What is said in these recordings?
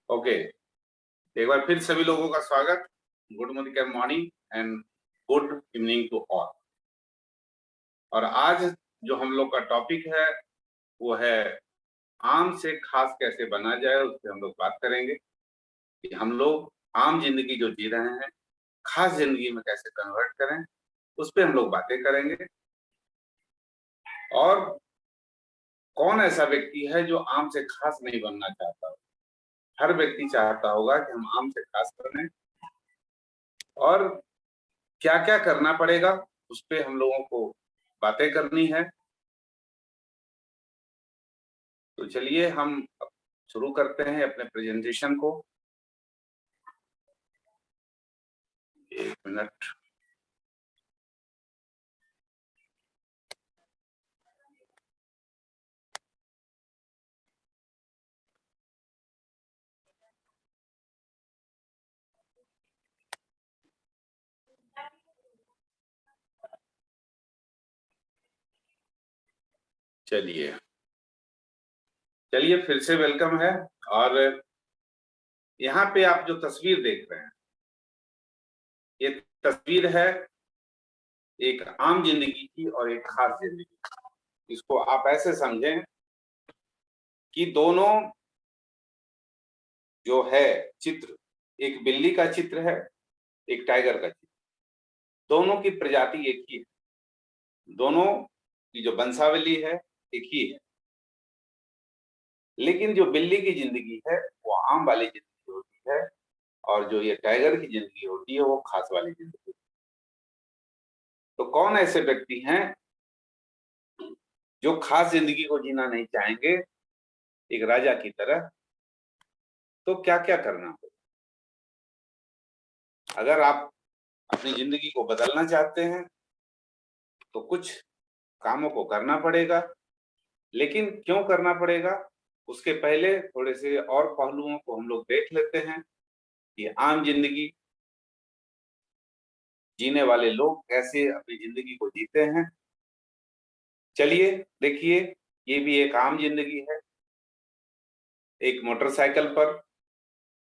Okay, एक बार फिर सभी लोगों का स्वागत। Good morning and good evening to all. और आज जो हम लोग का टॉपिक है वो है आम से खास कैसे बना जाए। उस पर हम लोग बात करेंगे कि हम लोग आम जिंदगी जो जी रहे हैं खास जिंदगी में कैसे कन्वर्ट करें, उस पर हम लोग बातें करेंगे। और कौन ऐसा व्यक्ति है जो आम से खास नहीं बनना चाहता? हर व्यक्ति चाहता होगा कि हम आम से खास बने। और क्या क्या करना पड़ेगा उस पे हम लोगों को बातें करनी है। तो चलिए हम अब शुरू करते हैं अपने प्रेजेंटेशन को। एक मिनट। चलिए चलिए फिर से वेलकम है। और यहाँ पे आप जो तस्वीर देख रहे हैं ये तस्वीर है एक आम जिंदगी की और एक खास जिंदगी की। इसको आप ऐसे समझें कि दोनों जो है चित्र, एक बिल्ली का चित्र है, एक टाइगर का चित्र। दोनों की प्रजाति एक ही है, दोनों की जो वंशावली है एक ही है। लेकिन जो बिल्ली की जिंदगी है वो आम वाली जिंदगी होती है, और जो ये टाइगर की जिंदगी होती है वो खास वाली जिंदगी। तो कौन ऐसे व्यक्ति हैं जो खास जिंदगी को जीना नहीं चाहेंगे एक राजा की तरह? तो क्या क्या करना होगा? अगर आप अपनी जिंदगी को बदलना चाहते हैं तो कुछ कामों को करना पड़ेगा। लेकिन क्यों करना पड़ेगा, उसके पहले थोड़े से और पहलुओं को हम लोग देख लेते हैं कि आम जिंदगी जीने वाले लोग कैसे अपनी जिंदगी को जीते हैं। चलिए देखिए, ये भी एक आम जिंदगी है। एक मोटरसाइकिल पर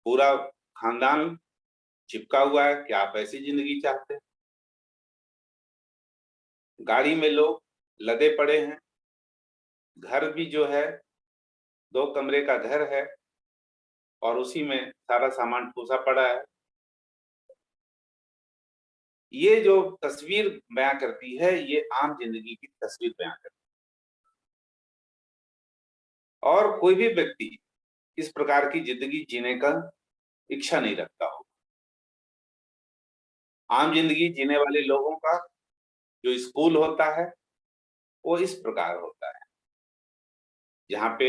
पूरा खानदान चिपका हुआ है। क्या आप ऐसी जिंदगी चाहते हैं? गाड़ी में लोग लदे पड़े हैं। घर भी जो है 2 कमरे का घर है और उसी में सारा सामान ठूसा पड़ा है। ये जो तस्वीर बयां करती है ये आम जिंदगी की तस्वीर बयां करती है। और कोई भी व्यक्ति इस प्रकार की जिंदगी जीने का इच्छा नहीं रखता हो। आम जिंदगी जीने वाले लोगों का जो स्कूल होता है वो इस प्रकार होता है, जहाँ पे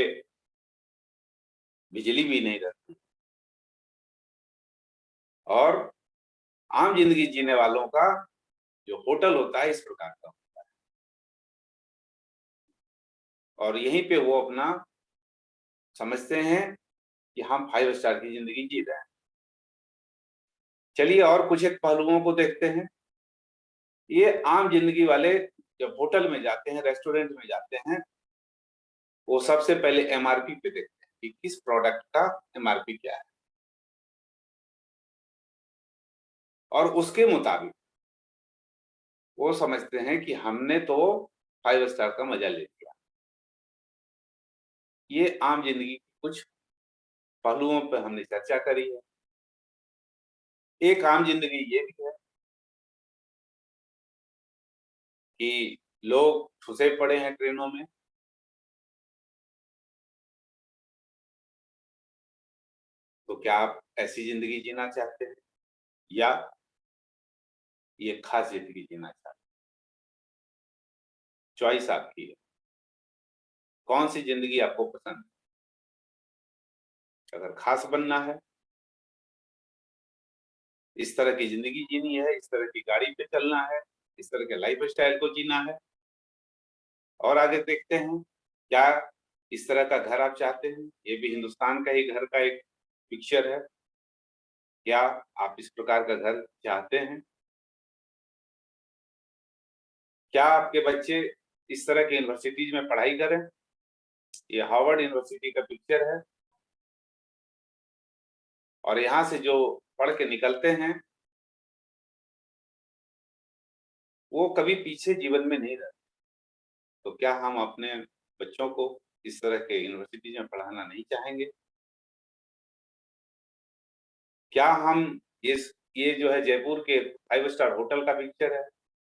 बिजली भी नहीं रहती। और आम जिंदगी जीने वालों का जो होटल होता है इस प्रकार का होता है, और यहीं पे वो अपना समझते हैं कि हम 5 स्टार की जिंदगी जी रहे हैं। चलिए और कुछ एक पहलुओं को देखते हैं। ये आम जिंदगी वाले जब होटल में जाते हैं, रेस्टोरेंट में जाते हैं, वो सबसे पहले एमआरपी पे देखते हैं कि किस प्रोडक्ट का एमआरपी क्या है, और उसके मुताबिक वो समझते हैं कि हमने तो 5 स्टार का मजा ले लिया। ये आम जिंदगी की कुछ पहलुओं पर हमने चर्चा करी है। एक आम जिंदगी ये भी है कि लोग ठुसे पड़े हैं ट्रेनों में। तो क्या आप ऐसी जिंदगी जीना चाहते हैं या ये खास जिंदगी जीना चाहते हैं? चॉइस आपकी है, कौन सी जिंदगी आपको पसंद है। अगर खास बनना है, इस तरह की जिंदगी जीनी है, इस तरह की गाड़ी पे चलना है, इस तरह के लाइफ स्टाइल को जीना है। और आगे देखते हैं, क्या इस तरह का घर आप चाहते हैं? ये भी हिंदुस्तान का ही घर का एक पिक्चर है। क्या आप इस प्रकार का घर चाहते हैं? क्या आपके बच्चे इस तरह की यूनिवर्सिटीज में पढ़ाई करें? ये हार्वर्ड यूनिवर्सिटी का पिक्चर है। और यहाँ से जो पढ़ के निकलते हैं वो कभी पीछे जीवन में नहीं रहते। तो क्या हम अपने बच्चों को इस तरह के यूनिवर्सिटी में पढ़ाना नहीं चाहेंगे? क्या हम ये जो है जयपुर के 5 स्टार होटल का पिक्चर है,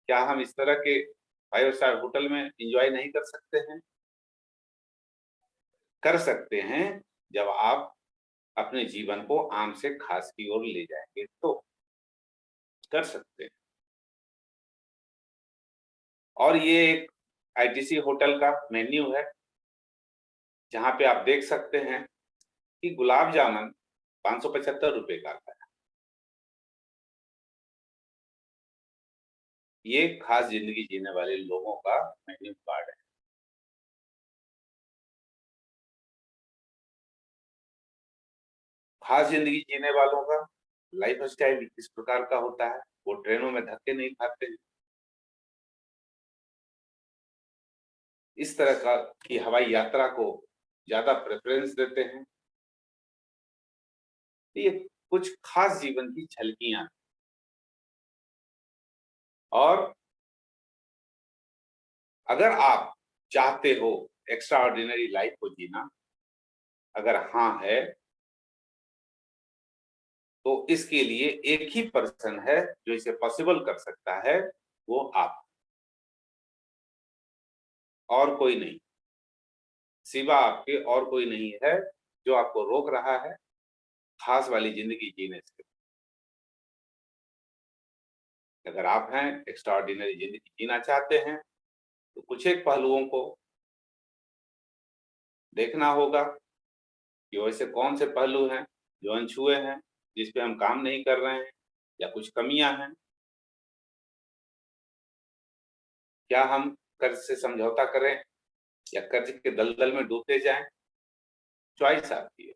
क्या हम इस तरह के 5 स्टार होटल में एंजॉय नहीं कर सकते हैं? कर सकते हैं, जब आप अपने जीवन को आम से खास की ओर ले जाएंगे तो कर सकते हैं। और ये एक आईटीसी होटल का मेन्यू है, जहाँ पे आप देख सकते हैं कि गुलाब जामुन 575 रुपए का आता है। ये खास जिंदगी जीने वाले लोगों का मेन्यू कार्ड है। खास जिंदगी जीने वालों का लाइफ स्टाइल इस प्रकार का होता है, वो ट्रेनों में धक्के नहीं खाते हैं, इस तरह का की हवाई यात्रा को ज्यादा प्रेफरेंस देते हैं। ये कुछ खास जीवन की झलकियां। और अगर आप चाहते हो एक्स्ट्रा ऑर्डिनरी लाइफ को जीना, अगर हाँ है, तो इसके लिए एक ही पर्सन है जो इसे पॉसिबल कर सकता है, वो आप, और कोई नहीं। सिवा आपके और कोई नहीं है जो आपको रोक रहा है खास वाली जिंदगी जीने से। अगर आप हैं एक्स्ट्रा ऑर्डिनरी जिंदगी जीना चाहते हैं, तो कुछ एक पहलुओं को देखना होगा कि वैसे कौन से पहलू हैं जो अनछुए हैं, जिस पे हम काम नहीं कर रहे हैं, या कुछ कमियां हैं। क्या हम कर्ज से समझौता करें या कर्ज के दलदल में डूबते जाएं? चॉइस आपकी है।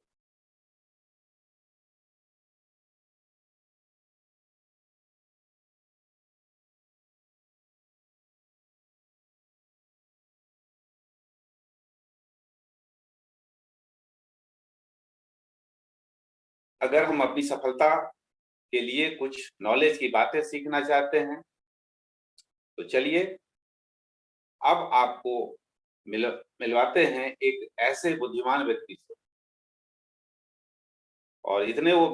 अगर हम अपनी सफलता के लिए कुछ नॉलेज की बातें सीखना चाहते हैं, तो चलिए अब आपको मिलवाते हैं एक ऐसे बुद्धिमान व्यक्ति से। और इतने वो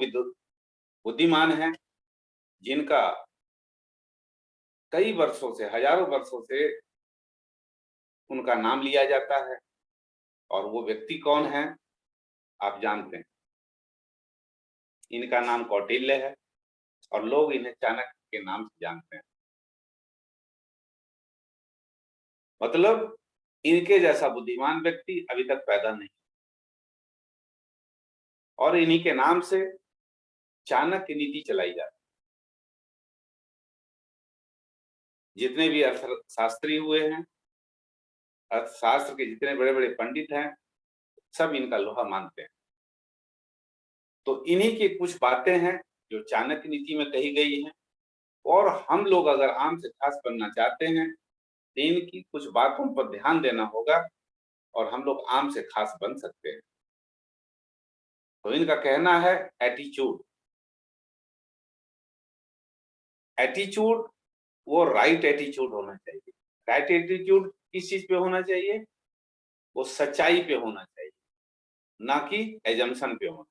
बुद्धिमान हैं, जिनका कई वर्षों से, हजारों वर्षों से उनका नाम लिया जाता है। और वो व्यक्ति कौन है, आप जानते हैं। इनका नाम कौटिल्य है और लोग इन्हें चाणक्य के नाम से जानते हैं। मतलब इनके जैसा बुद्धिमान व्यक्ति अभी तक पैदा नहीं। और इन्हीं के नाम से चाणक्य नीति चलाई जाती है। जितने भी अर्थशास्त्री हुए हैं, अर्थशास्त्र के जितने बड़े बड़े पंडित हैं, सब इनका लोहा मानते हैं। तो इन्हीं की कुछ बातें हैं जो चाणक्य नीति में कही गई हैं। और हम लोग अगर आम से खास बनना चाहते हैं, तो इनकी कुछ बातों पर ध्यान देना होगा और हम लोग आम से खास बन सकते हैं। तो इनका कहना है एटीट्यूड। एटीट्यूड वो राइट एटीट्यूड होना चाहिए। राइट एटीट्यूड किस चीज पे होना चाहिए? वो सच्चाई पे होना चाहिए, ना कि एजम्पशन पे होना।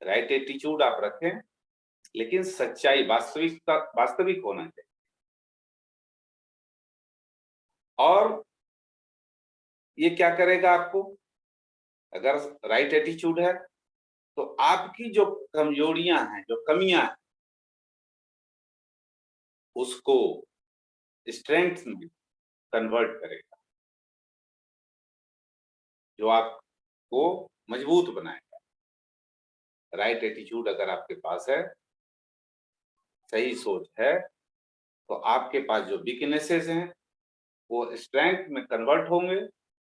राइट एटीट्यूड आप रखें, लेकिन सच्चाई, वास्तविक होना चाहिए। और ये क्या करेगा आपको? अगर राइट एटीट्यूड है, तो आपकी जो कमजोरियां हैं, जो कमियां हैं, उसको स्ट्रेंथ में कन्वर्ट करेगा, जो आपको मजबूत बनाएगा। राइट एटीट्यूड अगर आपके पास है, सही सोच है, तो आपके पास जो वीकनेसेस हैं वो स्ट्रेंथ में कन्वर्ट होंगे,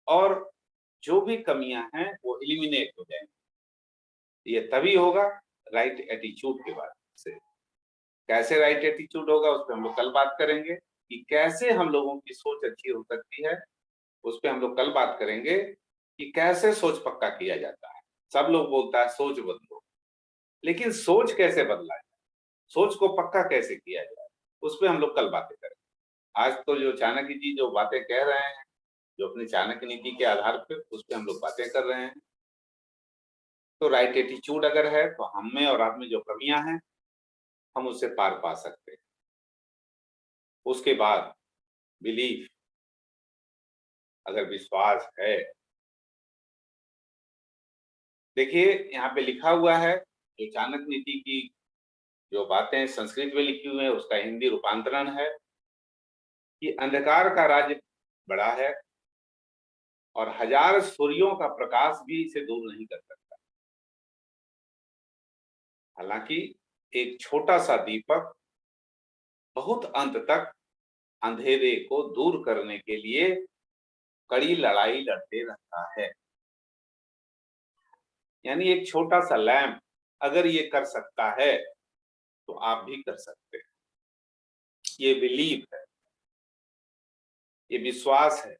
और जो भी कमियां हैं वो एलिमिनेट हो जाएंगी। ये तभी होगा राइट एटीट्यूड के बाद से। कैसे राइट एटीट्यूड होगा, उस पर हम लोग कल बात करेंगे कि कैसे हम लोगों की सोच अच्छी हो सकती है। उस पर हम लोग कल बात करेंगे कि कैसे सोच पक्का किया जाता है। सब लोग बोलता है सोच बदलो, लेकिन सोच कैसे बदला जाए, सोच को पक्का कैसे किया जाए, उस पर हम लोग कल बातें करें। आज तो जो चाणक्य जी जो बातें कह रहे हैं, जो अपनी चाणक्य नीति के आधार पर, उस पर हम लोग बातें कर रहे हैं। तो राइट एटीट्यूड अगर है तो हम में और आप में जो कमियां हैं हम उससे पार पा सकते हैं। उसके बाद बिलीफ, अगर विश्वास है, देखिए यहाँ पे लिखा हुआ है, जो चाणक्य नीति की जो बातें संस्कृत में लिखी हुई है उसका हिंदी रूपांतरण है कि अंधकार का राज्य बड़ा है और हजार सूर्यों का प्रकाश भी इसे दूर नहीं कर सकता। हालांकि एक छोटा सा दीपक बहुत अंत तक अंधेरे को दूर करने के लिए कड़ी लड़ाई लड़ते रहता है। यानी एक छोटा सा लैंप अगर ये कर सकता है तो आप भी कर सकते हैं। ये बिलीव है, ये विश्वास है।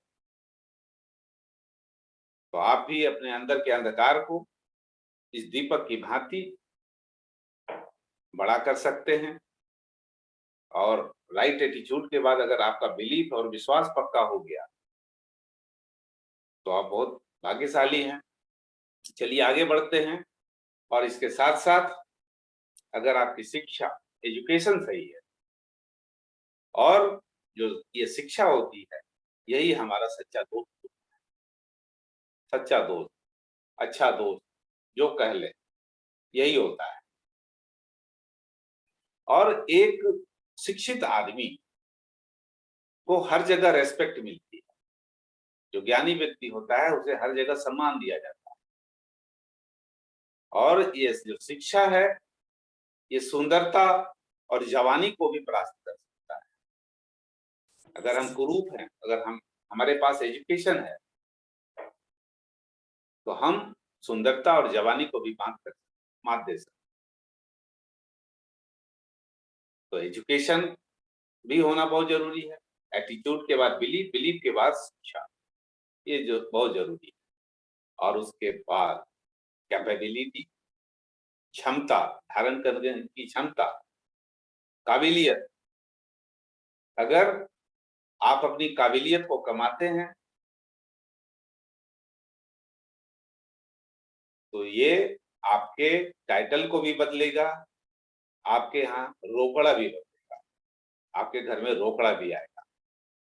तो आप भी अपने अंदर के अंधकार को इस दीपक की भांति बड़ा कर सकते हैं। और राइट एटीट्यूड के बाद अगर आपका बिलीफ और विश्वास पक्का हो गया तो आप बहुत भाग्यशाली हैं। चलिए आगे बढ़ते हैं। और इसके साथ साथ अगर आपकी शिक्षा, एजुकेशन सही है, और जो ये शिक्षा होती है, यही हमारा सच्चा दोस्त, सच्चा दोस्त, अच्छा दोस्त जो कह ले, यही होता है। और एक शिक्षित आदमी को हर जगह रेस्पेक्ट मिलती है। जो ज्ञानी व्यक्ति होता है उसे हर जगह सम्मान दिया जाता है। और ये जो शिक्षा है, ये सुंदरता और जवानी को भी परास्त कर सकता है। अगर हम कुरूप हैं, अगर हमारे पास एजुकेशन है, तो हम सुंदरता और जवानी को भी मात दे सकते। तो एजुकेशन भी होना बहुत जरूरी है। एटीट्यूड के बाद बिलीफ, बिलीफ के बाद शिक्षा, ये जो बहुत जरूरी है। और उसके बाद कैपेबिलिटी, क्षमता, धारण करने की क्षमता, काबिलियत। अगर आप अपनी काबिलियत को कमाते हैं तो ये आपके टाइटल को भी बदलेगा, आपके यहाँ रोकड़ा भी बदलेगा, आपके घर में रोकड़ा भी आएगा।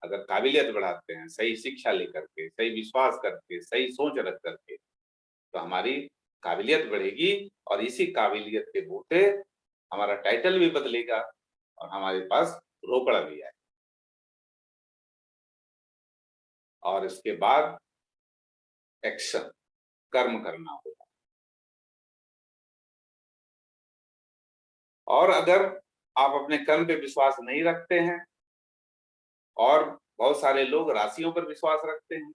अगर काबिलियत बढ़ाते हैं, सही शिक्षा लेकर के, सही विश्वास करके, सही सोच रख करके, तो हमारी काबिलियत बढ़ेगी और इसी काबिलियत के बूते हमारा टाइटल भी बदलेगा और हमारे पास रोकड़ा भी आएगा। और इसके बाद एक्शन, कर्म करना होगा। और अगर आप अपने कर्म पे विश्वास नहीं रखते हैं, और बहुत सारे लोग राशियों पर विश्वास रखते हैं,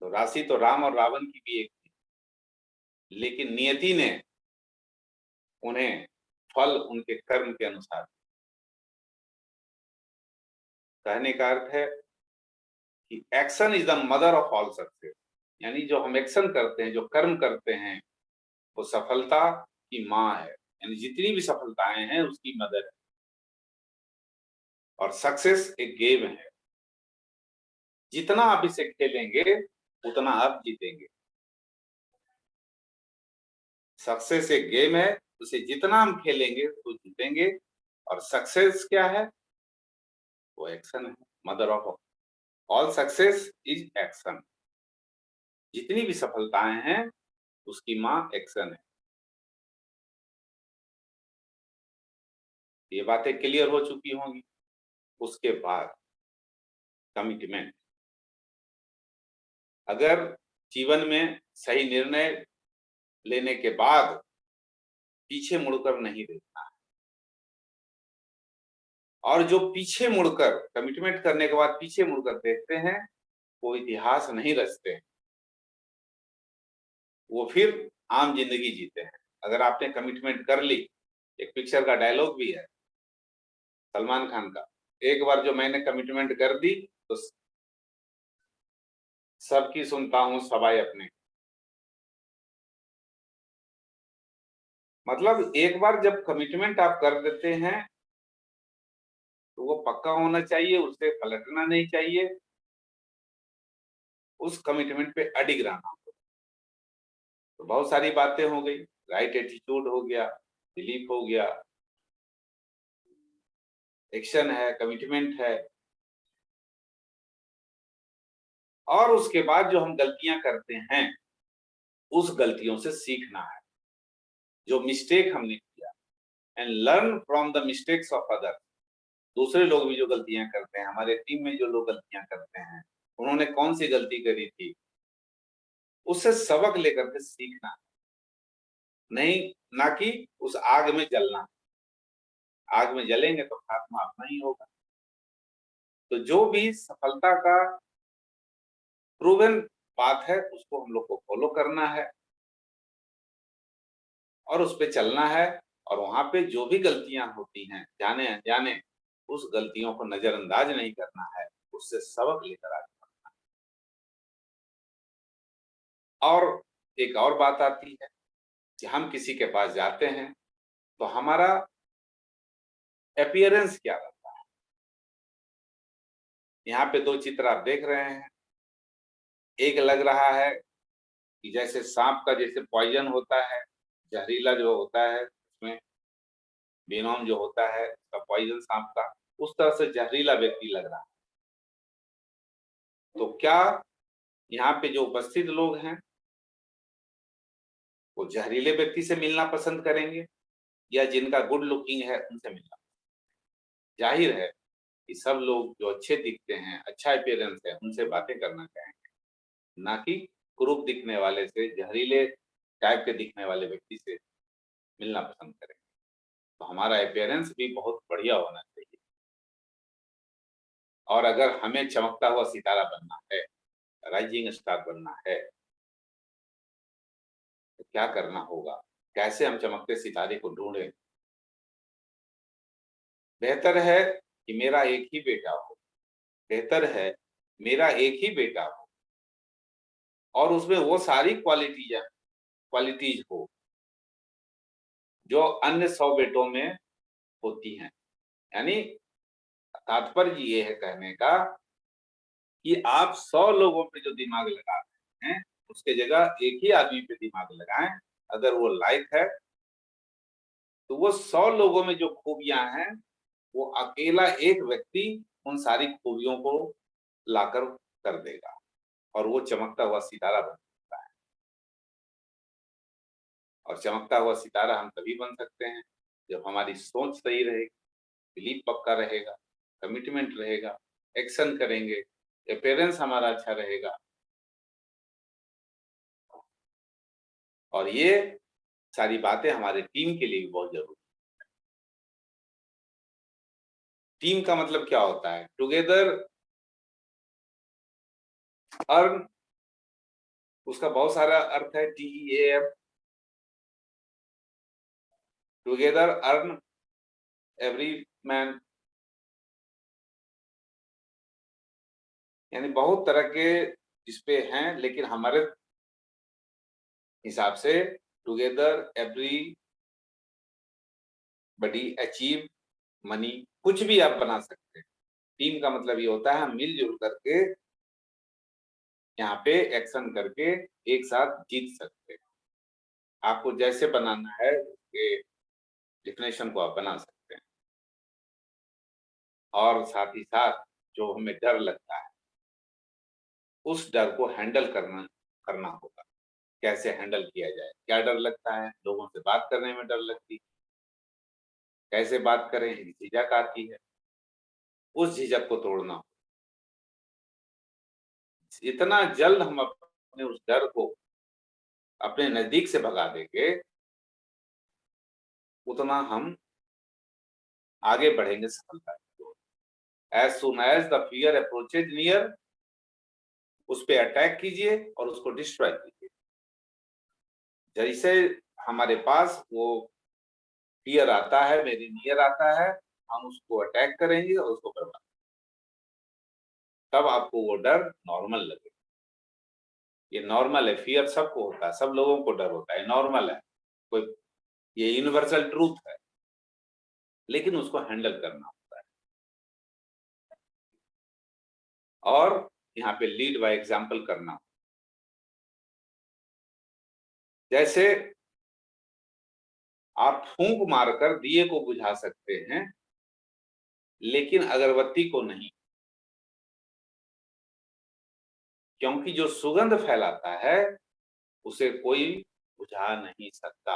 तो राशि तो राम और रावण की भी एक थी, लेकिन नियति ने उन्हें फल उनके कर्म के अनुसार। कहने का अर्थ है कि action is the mother of all success. यानी जो हम एक्शन करते हैं, जो कर्म करते हैं, वो सफलता की माँ है। यानी जितनी भी सफलताएं हैं उसकी मदर है। और सक्सेस एक गेम है, जितना आप इसे खेलेंगे उतना आप जीतेंगे। सक्सेस एक गेम है, उसे जितना हम खेलेंगे तो जीतेंगे। और सक्सेस क्या है? वो एक्शन है। Mother of all success is action. जितनी भी सफलताएं हैं उसकी माँ एक्शन है। ये बातें क्लियर हो चुकी होंगी। उसके बाद कमिटमेंट। अगर जीवन में सही निर्णय लेने के बाद पीछे मुड़कर नहीं देखना है, और जो पीछे मुड़कर कमिटमेंट करने के बाद पीछे मुड़कर देखते हैं वो इतिहास नहीं रचते हैं, वो फिर आम जिंदगी जीते हैं। अगर आपने कमिटमेंट कर ली, एक पिक्चर का डायलॉग भी है सलमान खान का, एक बार जो मैंने कमिटमेंट कर दी तो सबकी सुनता हूँ सवाए अपने। मतलब एक बार जब कमिटमेंट आप कर देते हैं तो वो पक्का होना चाहिए, उससे पलटना नहीं चाहिए, उस कमिटमेंट पे अडिग रहना। तो बहुत सारी बातें हो गई, राइट एटीट्यूड हो गया, बिलीफ हो गया, एक्शन है, कमिटमेंट है, और उसके बाद जो हम गलतियां करते हैं उस गलतियों से सीखना है, जो मिस्टेक हमने किया, and learn from the mistakes of other. दूसरे लोग भी जो गलतियां करते हैं, हमारे टीम में जो लोग गलतियां करते हैं, उन्होंने कौन सी गलती करी थी, उससे सबक लेकर के सीखना, नहीं ना कि उस आग में जलना। आग में जलेंगे तो खात्मा अपना ही होगा। तो जो भी सफलता का प्रूवन बात है उसको हम लोग को फॉलो करना है और उस पे चलना है, और वहां पे जो भी गलतियां होती हैं जाने अनजाने, उस गलतियों को नजरअंदाज नहीं करना है, उससे सबक लेकर आगे बढ़ना है। और एक और बात आती है कि हम किसी के पास जाते हैं तो हमारा अपीयरेंस क्या रहता है। यहाँ पे दो चित्र आप देख रहे हैं। एक लग रहा है कि जैसे सांप का जैसे पॉइजन होता है, जहरीला जो होता है उसमें वेनोम जो होता है उसका पॉइजन सांप का, उस तरह से जहरीला व्यक्ति लग रहा है। तो क्या यहाँ पे जो उपस्थित लोग हैं वो जहरीले व्यक्ति से मिलना पसंद करेंगे या जिनका गुड लुकिंग है उनसे मिलना? जाहिर है कि सब लोग जो अच्छे दिखते हैं, अच्छा अपीयरेंस है, उनसे बातें करना चाहेंगे, ना कि कुरूप दिखने वाले से, जहरीले टाइप के दिखने वाले व्यक्ति से मिलना पसंद करेंगे। तो हमारा अपीयरेंस भी बहुत बढ़िया होना चाहिए। और अगर हमें चमकता हुआ सितारा बनना है, राइजिंग स्टार बनना है, तो क्या करना होगा, कैसे हम चमकते सितारे को ढूंढें? बेहतर है कि मेरा एक ही बेटा हो, बेहतर है मेरा एक ही बेटा हो और उसमें वो सारी क्वालिटीज हो जो अन्य 100 बेटों में होती हैं। यानी तात्पर्य ये है कहने का कि आप 100 लोगों पे जो दिमाग लगा रहे हैं उसके जगह एक ही आदमी पे दिमाग लगाएं। अगर वो लायक है तो वो 100 लोगों में जो खूबियां हैं वो अकेला एक व्यक्ति उन सारी खूबियों को लाकर कर देगा और वो चमकता हुआ सितारा बन सकता है। और चमकता हुआ सितारा हम तभी बन सकते हैं जब हमारी सोच सही रहेगी, बिलीफ पक्का रहेगा, कमिटमेंट रहेगा, एक्शन करेंगे, अपीयरेंस हमारा अच्छा रहेगा। और ये सारी बातें हमारे टीम के लिए भी बहुत जरूरी। टीम का मतलब क्या होता है? टुगेदर अर्न, उसका बहुत सारा अर्थ है, TEAM, together earn every man. यानी बहुत तरह के इस पे हैं, लेकिन हमारे हिसाब से टुगेदर एवरी बडी अचीव मनी, कुछ भी आप बना सकते हैं। टीम का मतलब ये होता है हम मिलजुल करके यहाँ पे एक्शन करके एक साथ जीत सकते हैं। आपको जैसे बनाना है उसके डिफिनेशन को आप बना सकते हैं। और साथ ही साथ जो हमें डर लगता है उस डर को हैंडल करना करना होगा। कैसे हैंडल किया जाए? क्या डर लगता है? लोगों से बात करने में डर लगती है, कैसे बात करें झिझक आती है, उस झिझक को तोड़ना होगा। इतना जल्द हम अपने उस डर को अपने नजदीक से भगा देंगे उतना हम आगे बढ़ेंगे सफलता की ओर। As soon as the fear approaches near, उस पे अटैक कीजिए और उसको डिस्ट्रॉय कीजिए। जैसे हमारे पास वो फियर आता है, मेरी नियर आता है, हम उसको अटैक करेंगे और उसको बर्बाद, तब आपको वो डर नॉर्मल लगेगा। ये नॉर्मल है, फियर सबको होता है, सब लोगों को डर होता है, नॉर्मल है। कोई ये यूनिवर्सल ट्रूथ है, लेकिन उसको हैंडल करना होता है। और यहाँ पे लीड बाय एग्जाम्पल करना। जैसे आप फूंक मारकर दिए को बुझा सकते हैं, लेकिन अगरबत्ती को नहीं, क्योंकि जो सुगंध फैलाता है उसे कोई बुझा नहीं सकता।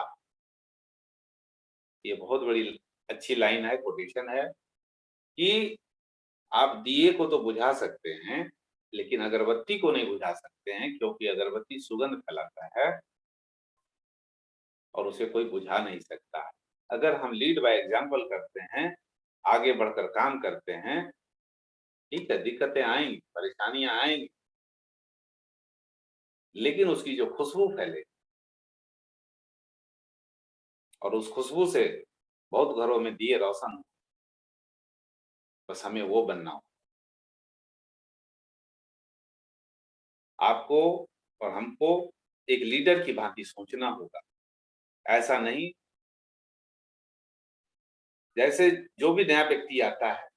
ये बहुत बड़ी अच्छी लाइन है, कोटेशन है कि आप दिए को तो बुझा सकते हैं, लेकिन अगरबत्ती को नहीं बुझा सकते हैं, क्योंकि अगरबत्ती सुगंध फैलाता है और उसे कोई बुझा नहीं सकता। अगर हम लीड बाय एग्जाम्पल करते हैं, आगे बढ़कर काम करते हैं, ठीक है, दिक्कतें आएंगी, परेशानियां आएंगी, लेकिन उसकी जो खुशबू फैले और उस खुशबू से बहुत घरों में दिए रोशन, बस हमें वो बनना हो। आपको और हमको एक लीडर की भांति सोचना होगा। ऐसा नहीं, जैसे जो भी नया व्यक्ति आता है,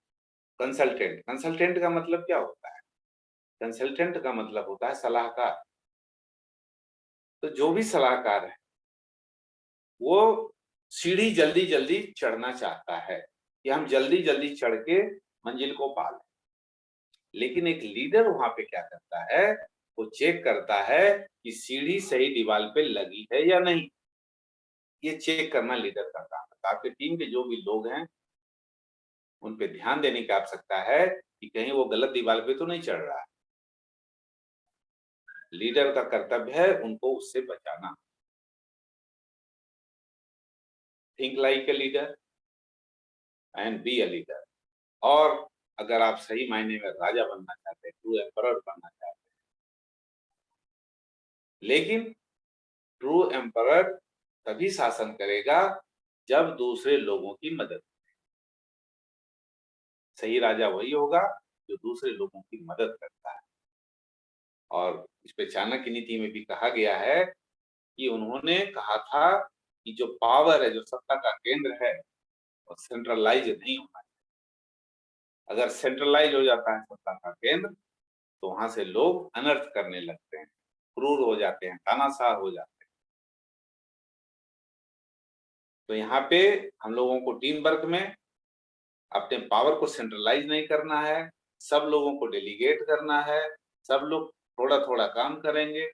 कंसल्टेंट, कंसल्टेंट का मतलब क्या होता है? कंसल्टेंट का मतलब होता है सलाहकार। तो जो भी सलाहकार है वो सीढ़ी जल्दी जल्दी चढ़ना चाहता है कि हम जल्दी जल्दी चढ़ के मंजिल को पा लें। लेकिन एक लीडर वहां पे क्या करता है, वो चेक करता है कि सीढ़ी सही दीवार पे लगी है या नहीं। ये चेक करना लीडर का काम है। आपके टीम के जो भी लोग हैं उन पे ध्यान देने की आवश्यकता है कि कहीं वो गलत दीवार पे तो नहीं चढ़ रहा है। लीडर का कर्तव्य है उनको उससे बचाना। Think like a leader and be a leader. और अगर आप सही मायने में राजा बनना चाहते हैं, ट्रू एम्परर बनना चाहते हैं, लेकिन ट्रू एम्परर तभी शासन करेगा जब दूसरे लोगों की मदद। सही राजा वही होगा जो दूसरे लोगों की मदद करता है। और इस पे चाणक्य नीति में भी कहा गया है कि उन्होंने कहा था कि जो पावर है, जो सत्ता का केंद्र है, वो सेंट्रलाइज नहीं होना चाहिए। अगर सेंट्रलाइज हो जाता है सत्ता का केंद्र, तो वहां से लोग अनर्थ करने लगते हैं, क्रूर हो जाते हैं, तानाशाह हो जाते हैं। तो यहाँ पे हम लोगों को टीम वर्क में अपने पावर को सेंट्रलाइज नहीं करना है, सब लोगों को डेलीगेट करना है। सब लोग थोड़ा थोड़ा काम करेंगे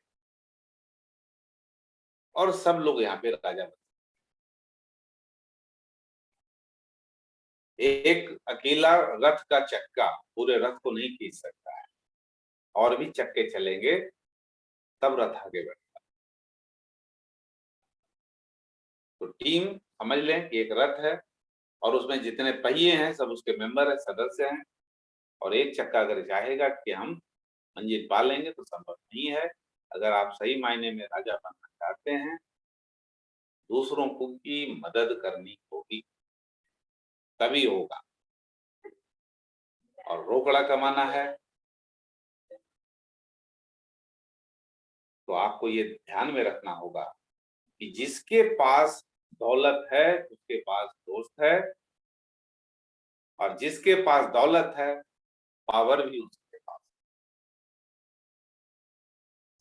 और सब लोग यहाँ पे राजा बने। एक अकेला रथ का चक्का पूरे रथ को नहीं खींच सकता है, और भी चक्के चलेंगे तब रथ आगे बढ़ेगा। तो टीम समझ लें कि एक रथ है और उसमें जितने पहिए हैं सब उसके मेंबर है, सदस्य हैं। और एक चक्का अगर चाहेगा कि हम मंजिल पा लेंगे तो संभव नहीं है। अगर आप सही मायने में राजा बनना चाहते हैं, दूसरों को की मदद करनी होगी, तभी होगा। और रोकड़ा कमाना है तो आपको ये ध्यान में रखना होगा कि जिसके पास दौलत है उसके पास दोस्त है, और जिसके पास दौलत है पावर भी उसके पास।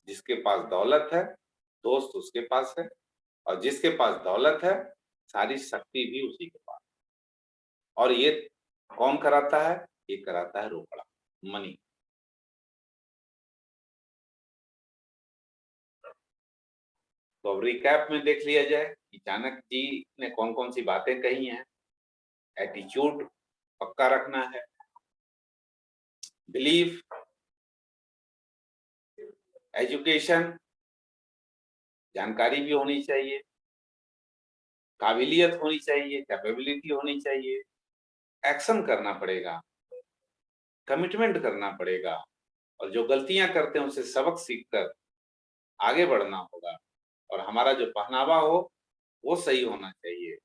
जिसके पास दौलत है दोस्त उसके पास है, और जिसके पास दौलत है सारी शक्ति भी उसी के पास। और ये कौन कराता है? ये कराता है रोकड़ा, मनी। तो अब रिकैप में देख लिया जाए कि चाणक्य जी ने कौन कौन सी बातें कही हैं। एटीट्यूड पक्का रखना है, बिलीफ, एजुकेशन, जानकारी भी होनी चाहिए, काबिलियत होनी चाहिए, कैपेबिलिटी होनी चाहिए, एक्शन करना पड़ेगा, कमिटमेंट करना पड़ेगा, और जो गलतियां करते हैं उसे सबक सीखकर आगे बढ़ना होगा। और हमारा जो पहनावा हो वो सही होना चाहिए।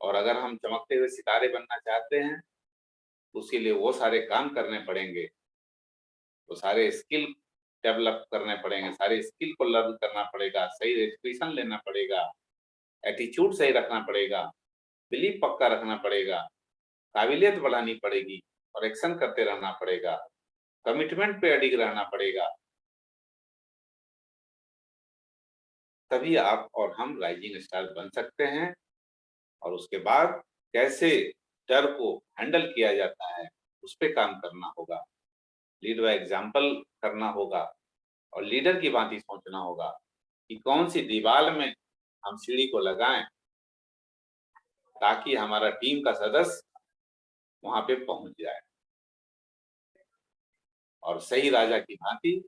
और अगर हम चमकते हुए सितारे बनना चाहते हैं तो उसके लिए वो सारे काम करने पड़ेंगे, वो सारे स्किल डेवलप करने पड़ेंगे, सारे स्किल को लर्न करना पड़ेगा, सही एजुकेशन लेना पड़ेगा, एटीट्यूड सही रखना पड़ेगा, बिलीफ पक्का रखना पड़ेगा, काबिलियत बढ़ानी पड़ेगी और एक्शन करते रहना पड़ेगा, कमिटमेंट पे अडिग रहना पड़ेगा, तभी आप और हम राइजिंग स्टार बन सकते हैं। और उसके बाद कैसे डर को हैंडल किया जाता है उस पे काम करना होगा, लीड बाय एग्जाम्पल करना होगा और लीडर की भांति सोचना होगा कि कौन सी दीवार में हम सीढ़ी को लगाएं ताकि हमारा टीम का सदस्य वहां पे पहुंच जाए और सही राजा की भांति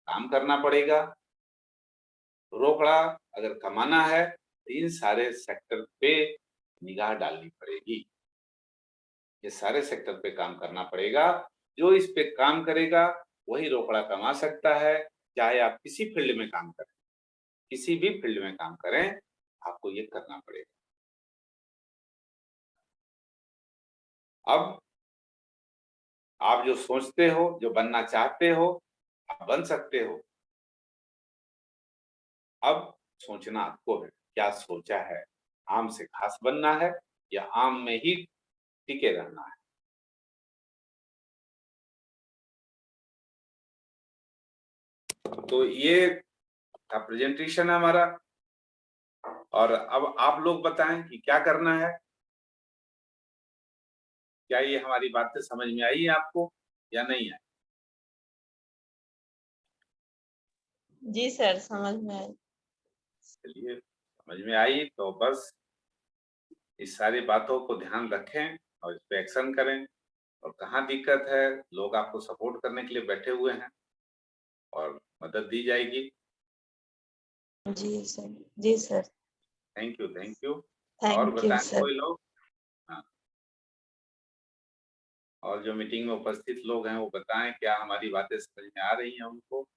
काम करना पड़ेगा। रोकड़ा अगर कमाना है तो इन सारे सेक्टर पे निगाह डालनी पड़ेगी, ये सारे सेक्टर पे काम करना पड़ेगा। जो इस पे काम करेगा वही रोकड़ा कमा सकता है, चाहे आप किसी फील्ड में काम करें, किसी भी फील्ड में काम करें, आपको ये करना पड़ेगा। अब आप जो सोचते हो, जो बनना चाहते हो, आप बन सकते हो। अब सोचना आपको है, क्या सोचा है, आम से खास बनना है या आम में ही टिके रहना है। तो ये था प्रेजेंटेशन हमारा, और अब आप लोग बताएं कि क्या करना है। क्या ये हमारी बातें समझ में आई है आपको या नहीं है? जी सर, समझ में आई। चलिए, समझ में आई तो बस इस सारी बातों को ध्यान रखें और इस पे एक्शन करें। और कहाँ दिक्कत है, लोग आपको सपोर्ट करने के लिए बैठे हुए हैं और मदद दी जाएगी। जी सर, जी sir. Thank you, thank you. और थैंक यू बताएं सर। कोई लोग? हाँ, और जो मीटिंग में उपस्थित लोग हैं वो बताएं क्या हमारी बातें समझ में आ रही हैं उनको।